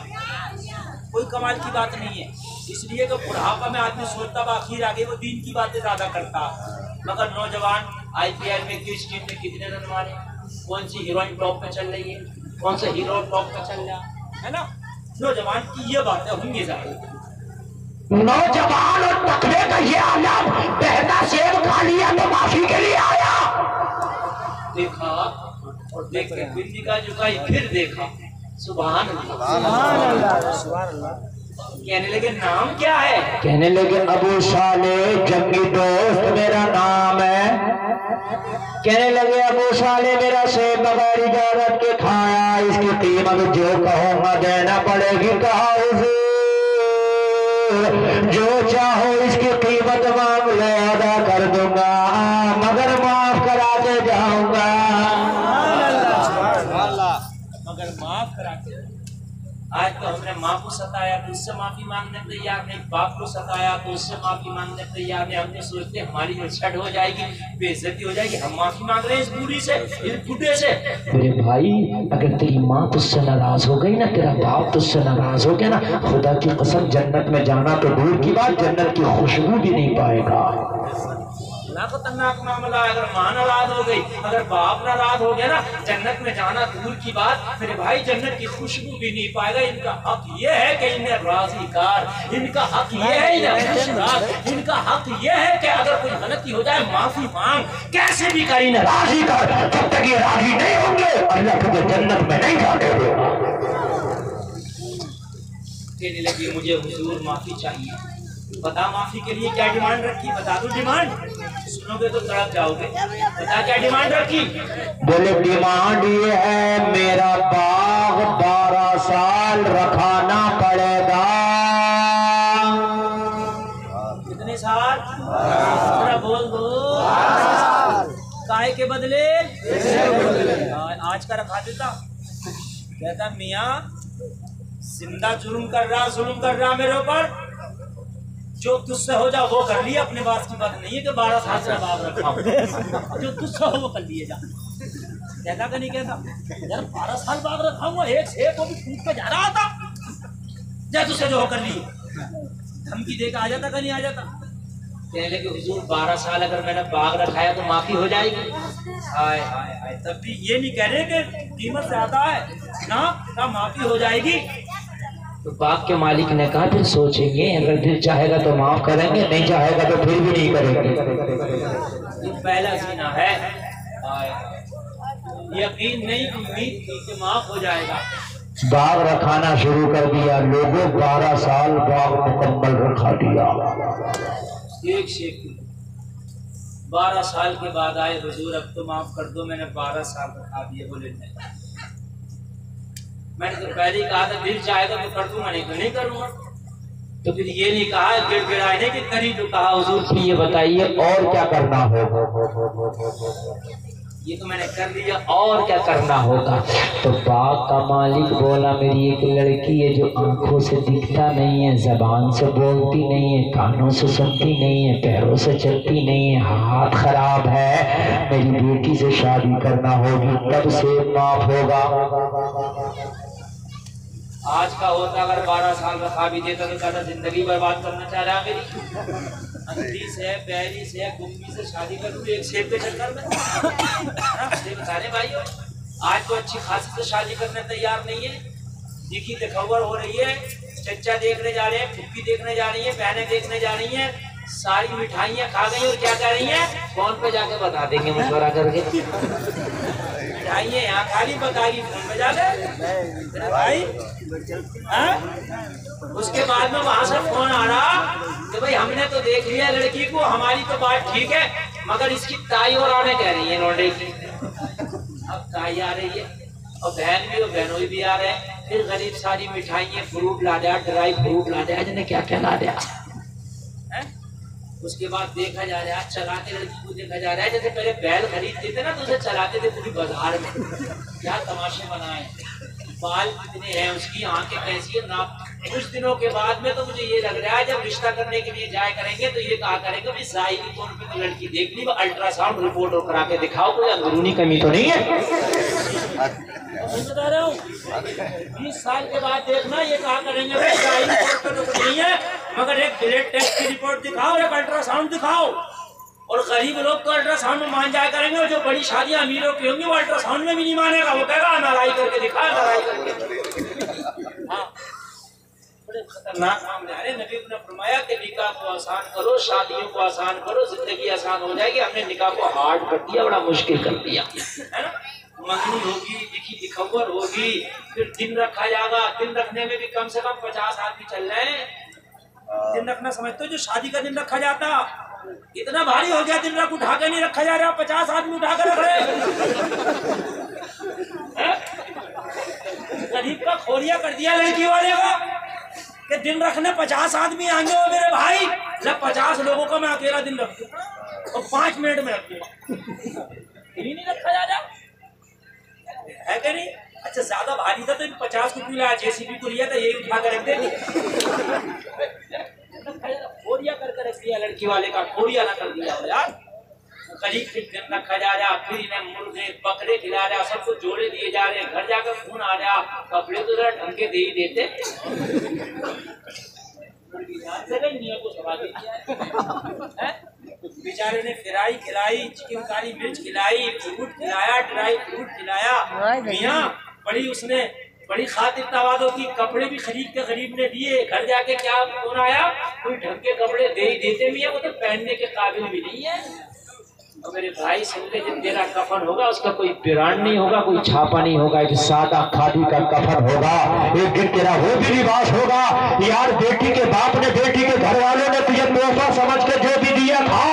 कोई कमाल की बात नहीं है, इसलिए तो बुढ़ापा में आदमी सोचता आखिर आगे वो दीन की बातें ज्यादा करता। मगर नौजवान IPL में किस टीम में कितने रन मारे, कौन सी हीरोइन टॉप पे चल रही है, कौन सा हीरो टॉप पे चल रहा है ना, नौजवान की ये बातें होंगी ज्यादा। नौजवान और तकवे का ये आलम, पहला सेब खा लिया तो माफी के लिए आया, देखा और देख के बिल्ली का झुकाई, फिर देखा सुभान अल्लाह। कहने लगे नाम क्या है? कहने लगे अबू साले जंगी दोस्त मेरा नाम है। कहने लगे अबू साले मेरा सेब बगैर इजाजत के खाया, इसकी कीमत जो कहूँगा देना पड़ेगी। कहा जो चाहो इसकी कीमत मांग ले अदा कर दूंगा, मगर माफ करा के जाऊंगा, मगर माफ करा के। आज तो हमने माँ को सताया तो उससे माफी मांगने तैयार नहीं, बाप को सताया तो उससे माफी मांगने तैयार नहीं। हमने सोचते हमारी जो छट हो जाएगी, बेइज्जती हो जाएगी, हम माफी मांग रहे हैं इस बूढ़ी से, इस बूढ़े से। मेरे भाई अगर तेरी माँ तुझसे नाराज हो गई ना, तेरा बाप तुझसे नाराज हो गया ना, खुदा की कसम जन्नत में जाना तो दूर की बात, जन्नत की खुशबू भी नहीं पाएगा। खतरनाक मामला है। अगर माँ नाराज हो गई, अगर बाप नाराज हो गया ना, जन्नत में जाना दूर की बात, मेरे भाई जन्नत की खुशबू भी नहीं पाएगा। इनका हक ये है कि इन्हें राजी कर, इनका हक ये है इन्हें, इनका हक ये है कि अगर कोई गलती हो जाए माफी मांग, कैसे भी कर इन्हें राजी कर। जब तक ये राजी नहीं होंगे अल्लाह तुझे जन्नत में नहीं जाने देगा। कहने लगी मुझे हुजूर माफी चाहिए। बता माफी के लिए क्या डिमांड रखी, बता दो डिमांड, सुनोगे तो तड़प जाओगे। बता क्या डिमांड रखी? बोले डिमांड ये है मेरा बाग 12 साल रखाना पड़ेगा। कितने साल? जरा बोल दो। काहे के बदले? आज का रखा देता। कहता मियाँ जिंदा जुल्म कर रहा मेरे ऊपर, जो तुझसे हो जा वो कर लिया। अपने बात की बात नहीं है कि 12 साल से बाप रखा, जो तुझसे हो वो कर लिए जा। कहता कि नहीं कहता यार 12 साल बाप रखा हुआ, एक सेब को भी फूट के जा रहा था, जा तुझसे जो हो कर लिए। धमकी दे के आ जाता कि नहीं आ जाता? कहने लगे हुजूर 12 साल अगर मैंने बाग रखाया तो माफी हो जाएगी। हाय हाय हाय, तब भी ये नहीं कह रहे कि कीमत ज्यादा है ना माफी हो जाएगी। तो बाग के मालिक ने कहा फिर सोचेंगे, अगर दिल चाहेगा तो माफ करेंगे, नहीं चाहेगा तो फिर भी नहीं करेंगे। ये पहला सीना है, यकीन नहीं, उम्मीद थी कि माफ हो जाएगा। बाग रखाना शुरू कर दिया लोगों, 12 साल बाग मुकम्मल रखा दिया। एक शेख 12 साल के बाद आए, हुजूर अब तो माफ कर दो, मैंने 12 साल रखा दिए। बोले नहीं, मैंने तो पहले ही कहा था दिल चाहेगा तो कर दूंगा, नहीं तो नहीं करूंगा। तो फिर ये नहीं कहा गिड़गिड़ाने के करीब, तो कहा हुजूर ये बताइए और क्या करना हो। ये तो मैंने कर लिया, और क्या करना होगा? तो बाग का मालिक बोला मेरी एक लड़की है जो आंखों से दिखता नहीं है, जबान से बोलती नहीं है, कानों से सुनती नहीं है, पैरों से चलती नहीं है, हाथ खराब है, मेरी बेटी से शादी करना होगी तब से माफ होगा। आज का होता अगर 12 साल रखा भी देता तो कहता जिंदगी बर्बाद करना चाह रहा मेरी। 29 है, 42 है, 29 से शादी कर लूँ एक सेब के चक्कर में। सेब सारे भाइयों आज तो अच्छी खासी से शादी करने तैयार नहीं है। दिखी दिखबर हो रही है, चच्चा देखने जा रहे हैं, फुप्पी देखने जा रही है, बहनें देखने जा रही हैं, सारी मिठाइयाँ खा गई और क्या कर रही हैं? फोन पे जाके बता देंगे मशवरा करके। मिठाइयाँ यहाँ खाली बताएगी, फोन पे जाके भाई। उसके बाद में वहां से फोन आ रहा कि भाई हमने तो देख लिया लड़की को, हमारी तो बात ठीक है, मगर इसकी ताई और आने कह रही है लौंडे की। अब ताई आ रही है और बहन भी और बहनोई भी आ रहे हैं। फिर गरीब सारी मिठाइयाँ, फ्रूट ला दिया, ड्राई फ्रूट ला दिया, जिन्हें क्या क्या ला दिया। उसके बाद देखा जा रहा है, चलाते लड़की को देखा जा रहा है जैसे पहले बैल खरीदते थे ना तो उसे चलाते थे पूरी बाजार में। क्या तमाशे बनाए, बाल कितने हैं उसकी, आंखें कैसी है ना। कुछ दिनों के बाद में तो मुझे ये लग रहा है जब रिश्ता करने के लिए जाया करेंगे तो ये कहा करेंगे भाई ज़ाहिरी तौर पे तो लड़की देख ली, अल्ट्रासाउंड रिपोर्ट और करा के दिखाओ कोई अंदरूनी कमी तो नहीं है। बता रहा हूँ 20 साल के बाद देखना ये कहा करेंगे भाई ज़ाहिरी तौर पे तो नहीं है, मगर एक ब्लड टेस्ट की रिपोर्ट दिखाओ, एक अल्ट्रासाउंड दिखाओ। और गरीब लोग तो अल्ट्रासाउंड में मान जाया करेंगे और जो बड़ी शादियां अमीरों की होंगी वो अल्ट्रासाउंड में भी नहीं मानेगा, वो कहेगा एमआरआई करके दिखा, एमआरआई करके। हाँ, बड़े खतरनाक मामले। अरे नबी ने फरमाया कि निकाह को आसान करो, शादियों को आसान करो, जिंदगी आसान हो जाएगी। हमने निकाह को हार्ड कर दिया, बड़ा मुश्किल कर दिया, है ना। मंगनी होगी, दिखी दिखबर होगी, फिर दिन रखा जाएगा। दिन रखने में भी कम से कम 50 आदमी चल रहे हैं। दिन रखना समझते हो जो शादी का दिन रखा जाता, इतना भारी हो गया दिन रख उठा के नहीं रखा जा रहा, 50 आदमी उठा कर रख रहे। गरीब का खोरिया कर दिया लड़की वाले का कि दिन रखने 50 आदमी आएंगे हो मेरे भाई, जब 50 लोगों को मैं अकेला दिन रख दूँ और 5 मिनट में रख दूँ, नहीं रखा जा रहा है क्या नहीं? अच्छा ज्यादा भारी था तो 50 को क्यों लाया, जेसीबी को लिया था यही उठा कर रख दे। खोरिया करके रख दिया लड़की वाले का, खोरिया ना कर दिया यार। करीब फिर दिन रखा जा रहा, फिर इन्हें मुर्गे बकरे खिला रहा, सबको जोड़े दिए जा रहे, घर जाकर खून आ रहा, कपड़े तो जरा ढंग के दे ही देते। बेचारे ने फिराई खिलाई, चिकन काली मिर्च खिलाई, फ्रूट खिलाया, ड्राई फ्रूट खिलाया। मियाँ बड़ी उसने बड़ी खातिर तवाज़ो की, कपड़े भी खरीद के गरीब ने दिए। घर जाके क्या फोन आया, कोई ढंग के कपड़े दे ही देते मियाँ, वो तो पहनने के काबिल भी नहीं है। तो मेरे भाई सुनते जब तेरा कफन होगा उसका कोई ब्रांड नहीं होगा, कोई छापा नहीं होगा, एक सादा खादी का कफन होगा। एक दिन तेरा वो भी लिबास होगा यार। बेटी के बाप ने, बेटी के घर वालों ने तुझे तोहफा समझ के जो भी दिया था,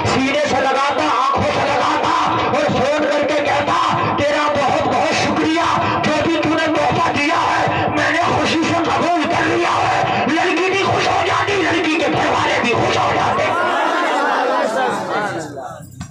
सीने से लगाता, आंखों से लगाता और फोन करके कहता तेरा बहुत बहुत शुक्रिया, जो भी तूने तोहफा दिया है मैंने खुशी से कबूल कर लिया है। लड़की भी खुश हो जाती, लड़की के घर वाले भी खुश हो जाते,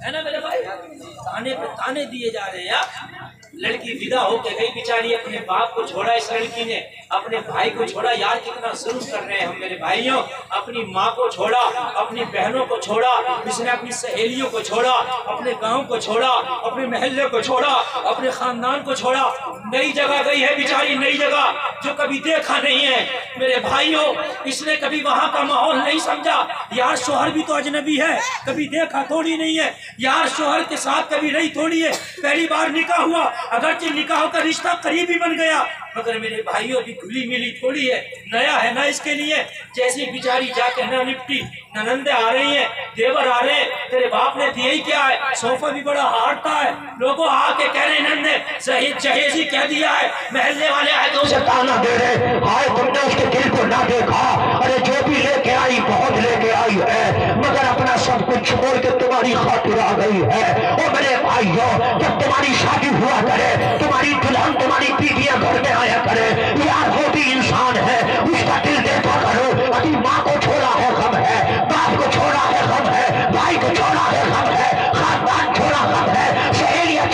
है ना मेरे भाई। ताने पे ताने दिए जा रहे हैं यार। लड़की विदा होके गई बेचारी, अपने बाप को छोड़ा इस लड़की ने, अपने भाई को छोड़ा। यार कितना जुल्म कर रहे हैं हम मेरे भाइयों। अपनी माँ को छोड़ा, अपनी बहनों को छोड़ा, इसने अपनी सहेलियों को छोड़ा, अपने गांव को छोड़ा, अपने महल्ले को छोड़ा, अपने खानदान को छोड़ा। नई जगह गई है बेचारी, नई जगह जो कभी देखा नहीं है मेरे भाइयों। इसने कभी वहां का माहौल नहीं समझा। यार शोहर भी तो अजनबी है, कभी देखा थोड़ी नहीं है यार। शोहर के साथ कभी रही थोड़ी है, पहली बार निकाह हुआ, अगरचे निकाह का रिश्ता करीबी बन गया, मगर मेरे भाइयों भी खुली मिली थोड़ी है, नया है ना इसके लिए। जैसी बेचारी जाके न निपटी, ननंदे आ रही हैं, देवर आ रहे हैं, तेरे बाप ने दिया ही क्या है, सोफा भी बड़ा हारता है। लोगों आके कह रहे नंदे शहीद जहेजी कह दिया है, महल्ले वाले आए तो उसे ताना दे रहे, हाय तुमने उसके दिल को ना देखा। अरे जो भी लेके आई बहुत लेके आई है, मगर अपना सब कुछ छोड़ के तुम्हारी खातिर आ गई है। और मेरे भाइयों जब तुम्हारी शादी हुआ करे, तुम्हारी दुल्हन, तुम्हारी बीवियां घर में आया करे, यार वो भी इंसान है, उसका दिल देखा करो। अभी माँ को छोड़ा है गम है, बाप को छोड़ा है गम है, भाई को छोड़ा है गम है, खानदान छोड़ा गम है, सहेलियां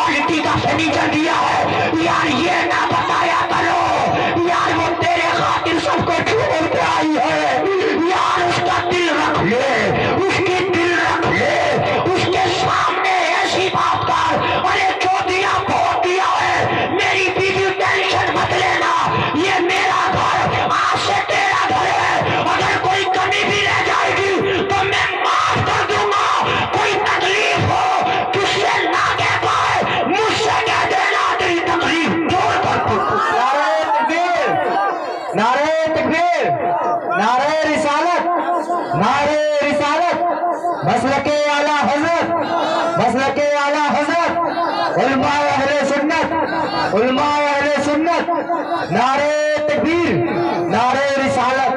क्वालिटी का फर्नीचर दिया है यार, ये ना बताया करो यार वो तेरे खातिर सबको छोड़ के आई है यार, उसका दिल रख ले, उसकी दिल रख ले, उसके सामने ऐसी बात कर, अरे जो दिया बहुत दिया है, मेरी बीवी टेंशन मत लेना, ये मेरा घर आज से तेरा घर है, अगर कोई कमी भी रह जाएगी तो मैं माफ कर दूंगा, कोई तकलीफ हो तुझसे ना कह पाए मुझसे कह देना, तेरी तकलीफ जोड़ कर। नारे तकबीर, नारे तकबीर, नारे रिसालत, नारे रिसालत, मसलके आला हजरत, मसलके आला हजरत, उलमा अहले सुन्नत, उलमा अहले सुन्नत, नारे तकबीर, नारे रिसालत।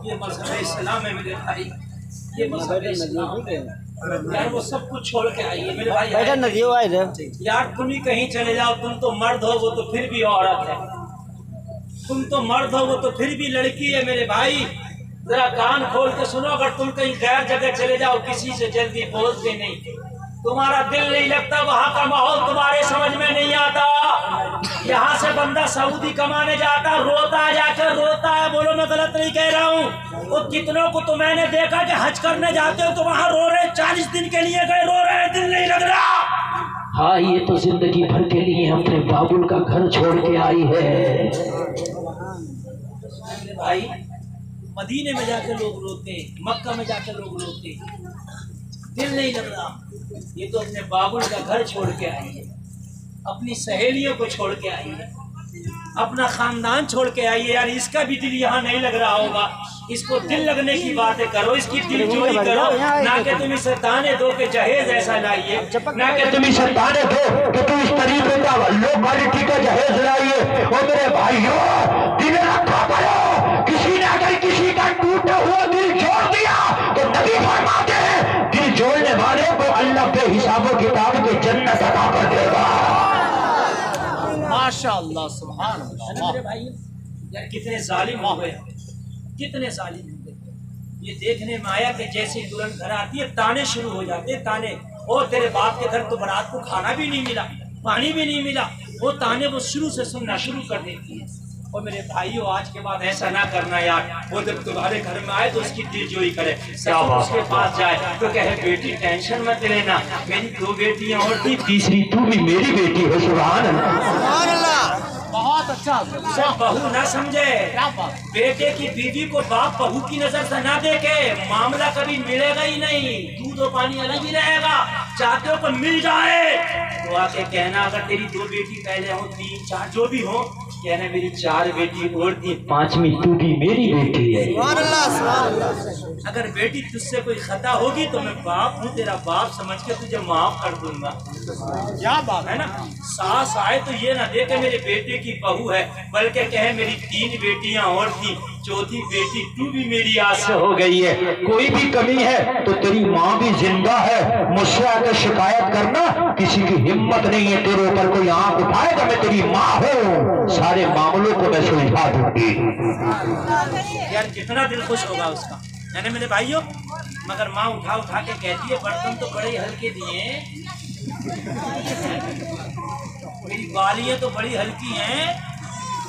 ये मजहब इस्लाम है मेरे भाई, ये मजहब इस्लाम है यार, वो सब कुछ छोड़ के आई है मेरे भाई। यार तुम ही कहीं चले जाओ, तुम तो मर्द हो, वो तो फिर भी औरत है, तुम तो मर्द हो, वो तो फिर भी लड़की है मेरे भाई। जरा कान खोल के सुनो, अगर तुम कहीं गैर जगह चले जाओ, किसी से जल्दी बोलते नहीं, तुम्हारा दिल नहीं लगता, वहाँ का माहौल तुम्हारे समझ में नहीं आता। यहाँ से बंदा सऊदी कमाने जाता, रोता जाकर रोता है, बोलो मैं गलत नहीं कह रहा हूँ। वो कितनों को तो मैंने देखा कि हज करने जाते हो तो वहाँ रो रहे, 40 दिन के लिए गए, रो रहे, दिल नहीं लग रहा। हाँ ये तो जिंदगी भर के लिए अपने बाबुल का घर छोड़ के आई है भाई। मदीने में जाके लोग रोते, मक्का में जाके लोग रोते, दिल नहीं लग रहा। ये तो अपने बाबुल का घर छोड़ के आई है, अपनी सहेलियों को छोड़ के आई है, अपना खानदान छोड़ के आई है। यार इसका भी दिल यहाँ नहीं लग रहा होगा, इसको दिल लगने की बातें करो, इसकी दिल जोड़ी करो, ना कि तुम इसे ताने दो कि जहेज ऐसा लाइए, ना कि तुम इसे ताने दो कि तुम इस तरीके का लो क्वालिटी का जहेज लाइए। और मेरे भाइयों दिल रखा करो, किसी ने अगर किसी का टूटा हुआ दिल जोड़ दिया तो नबी फरमाते हैं दिल जोड़ने वाले को अल्लाह के हिसाबों किताब के जन्नत अता कर देगा। माशाअल्लाह, सुभान अल्लाह। मेरे भाई यार कितने जालिम हो गए, कितने जालिम हो गए। ये देखने में आया कि जैसे ही दुल्हन घर आती है ताने शुरू हो जाते हैं, ताने, और तेरे बाप के घर तो बारात को खाना भी नहीं मिला, पानी भी नहीं मिला, वो ताने वो शुरू से सुनना शुरू कर देती है। और मेरे भाइयों आज के बाद ऐसा ना करना यार, वो जब तुम्हारे घर में आए तो उसकी दिलजोई करे, उसके पास जाए तो कहे बेटी टेंशन मत लेना, मेरी 2 बेटियां और थी, तीसरी तू भी मेरी बेटी है। सुभान अल्लाह, बहुत अच्छा। सब बहू ना समझे, बेटे की बीवी को बाप बहू की नजर से ना देखे, मामला कभी मिलेगा ही नहीं, दूध और पानी अलग ही रहेगा। चाहते हो तो मिल जाए तो आके कहना, अगर तेरी 2 बेटी पहले हो, 3 4 जो भी हो, कहना मेरी 4 बेटी और थी, 5वीं तू भी मेरी बेटी है। अगर बेटी तुझसे कोई खता होगी तो मैं बाप हूँ, तेरा बाप समझ के तुझे माफ कर दूंगा। क्या बात है ना, सास आए तो ये ना देखे मेरे बेटे की बहू है, बल्कि कहे मेरी 3 बेटियां और थी, 4थी बेटी तू भी मेरी आस से हो गई है। कोई भी कमी है तो तेरी माँ भी जिंदा है, मुझसे आकर शिकायत करना, किसी की हिम्मत नहीं है तेरे ऊपर कोई आंख उठाएगा, मैं तेरी माँ हूँ, सारे मामलों को मैं सुलझा दूंगी। यार कितना दिल खुश होगा उसका, है ना मेरे भाइयों। मगर माँ उठा उठा के कहती है बर्तन तो बड़े हल्के दिए, मेरी बालियां तो बड़ी हल्की हैं,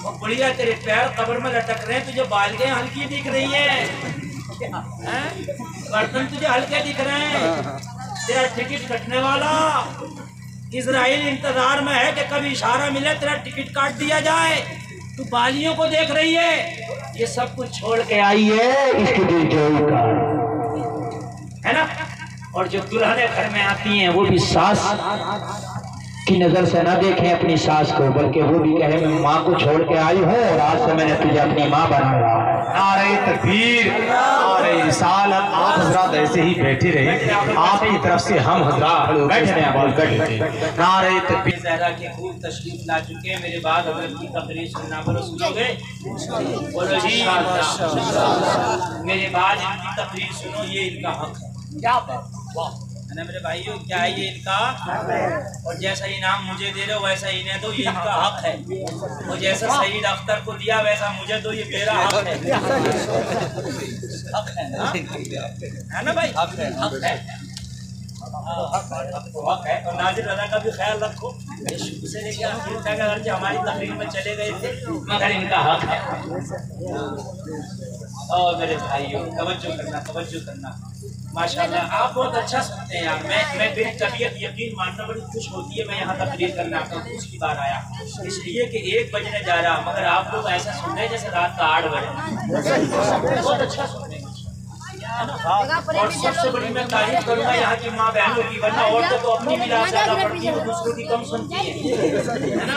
और बढ़िया तेरे पैर कब्र में लटक रहे हैं, तुझे बालियां हल्की दिख रही हैं, बर्तन तुझे हल्के दिख रहे हैं, तेरा टिकट कटने वाला, इजराइल इंतजार में है कि कभी इशारा मिले तेरा टिकट काट दिया जाए, तू बालियों को देख रही है। ये सब कुछ छोड़ के आई है, इसके दिल जोड़ का है ना। और जो दुल्हने घर में आती हैं वो भी सास की नजर से ना देखें अपनी सास को, बल्कि वो भी कहे मैं माँ को छोड़ के आई हूँ और आज से मैंने तुझे अपनी माँ बनाया। नारे तकबीर, नारे रिसालत। आप हजरात ऐसे ही बैठे रहे, आपकी तरफ से हम हजरात बैठे। नारे तकबीर। ज़हरा के खूब तशरीफ ला चुके हैं, मेरे बाद हजरत की तकरीर सुनना, बोलो सुनोगे, बोलो जी मेरे बाद इनकी तकरीर सुनो, ये इनका हक है। क्या बात, वाह है ना मेरे भाइयों, क्या है ये इनका, और जैसा इनाम मुझे दे रहे हो वैसा इन्हें दो, ये इनका हक है, और जैसा सईद अख्तर को दिया वैसा मुझे दो, ये मेरा हक है। हक है ना, है ना भाई, हक है। वक्त है। और नाज़िर रज़ा का भी ख्याल रखो, ये शुरू से लेकर आखिर तक अगरचे हमारी तकरीर में चले गए थे मगर इनका हक है। और मेरे भाइयों तवज्जो करना माशाल्लाह आप बहुत अच्छा सुनते हैं यार। मैं मेरी तबीयत यकीन मानना बड़ी खुश होती है। मैं यहाँ तकरीर करने आता हूँ, दूसरी बार आया इसलिए कि 1 बजने जा रहा, मगर आप लोग ऐसा सुन रहे हैं जैसे रात का 8 बजे। बहुत अच्छा सुन रहे हैं और सबसे बड़ी मैं तारीफ करूंगा यहाँ की माँ बहनों की, वरना औरतें तो अपनी भी ज्यादा पढ़ती है, दूसरों की कम सुनती है ना।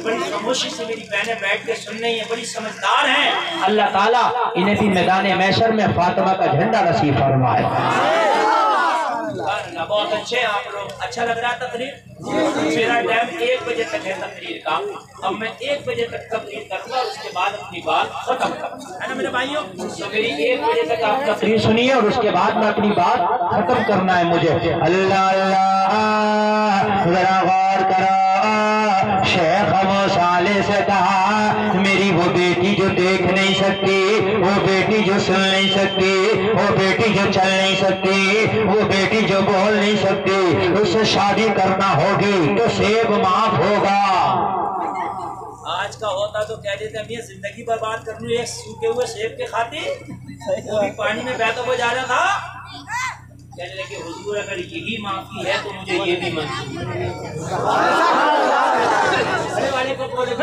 बड़ी खामोशी से मेरी बहनें बैठ के सुन रही हैं, बड़ी समझदार हैं। अल्लाह ताला इन्हें भी मैदान महशर में फातिमा का झंडा नसीब फरमाए। बहुत अच्छे हैं आप लोग, अच्छा लग रहा है तकरीर। मेरा टाइम 1 बजे तक है तकरीर का, अब मैं 1 बजे तक तकरीर करूंगा, उसके बाद अपनी बात खत्म करूंगा, है ना मेरे भाइयों। तो मेरी 1 बजे तक आप तकरीर सुनिए और उसके बाद में अपनी बात खत्म करना है मुझे। अल्लाह अल्लाह जरा गौर करो, शेख अबू साले से कहा मेरी वो बेटी जो देख नहीं सकती, वो बेटी जो सुन नहीं सकती, वो बेटी जो चल नहीं सकती, वो बेटी जो बोल नहीं सकती, उससे शादी करना होगी तो सेब माफ होगा। आज का होता तो कह देते मैं जिंदगी बर्बाद कर लूं एक सूखे हुए सेब के खातिर, वो भी पानी में बहता हुआ जा रहा था। कहने लगे हुजूर अगर यही माफी है तो मुझे ये भी मंजूर है। वाले को बोलो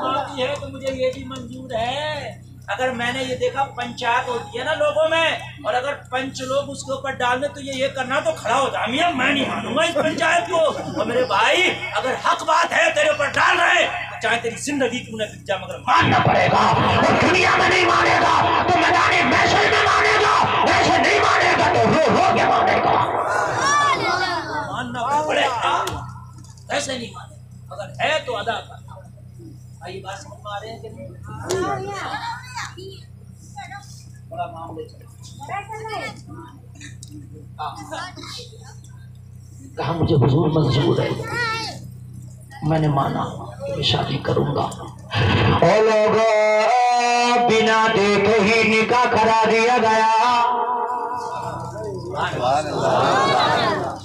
माफी है तो मुझे ये भी मंजूर है। अगर मैंने ये देखा पंचायत होती है ना लोगों में, और अगर पंच लोग उसके ऊपर डाल दे तो ये करना तो खड़ा हो जा, मियां मैं नहीं मानूंगा इस पंचायत को। और मेरे भाई अगर हक बात है तेरे ऊपर डाल रहे तो चाहे तेरी जिंदगी क्यों न बिक जा, मगर मानना पड़ेगा। और दुनिया में नहीं मानेगा तो मैदान महशर में मानेगा, ऐसे नहीं मानेगा तो रो रो के मानेगा। मानना पड़ेगा, ऐसे नहीं माने, अगर है तो अदा करना। भाई बात समझ में आ रहे हैं कि नहीं? बड़ा मामले कहा मुझे हुजूर मंजूर है, मैंने माना कि शादी करूंगा। ओ लोगों बिना देखे ही निकाह करा दिया गया।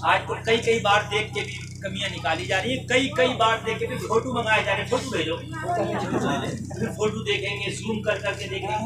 आज तो कई बार देख के भी कमियां निकाली जा रही है, कई बार देख के भी फोटो मंगाए जा रहे हैं। फोटो भेजो, फिर फोटो देखेंगे, जूम कर करके देखेंगे।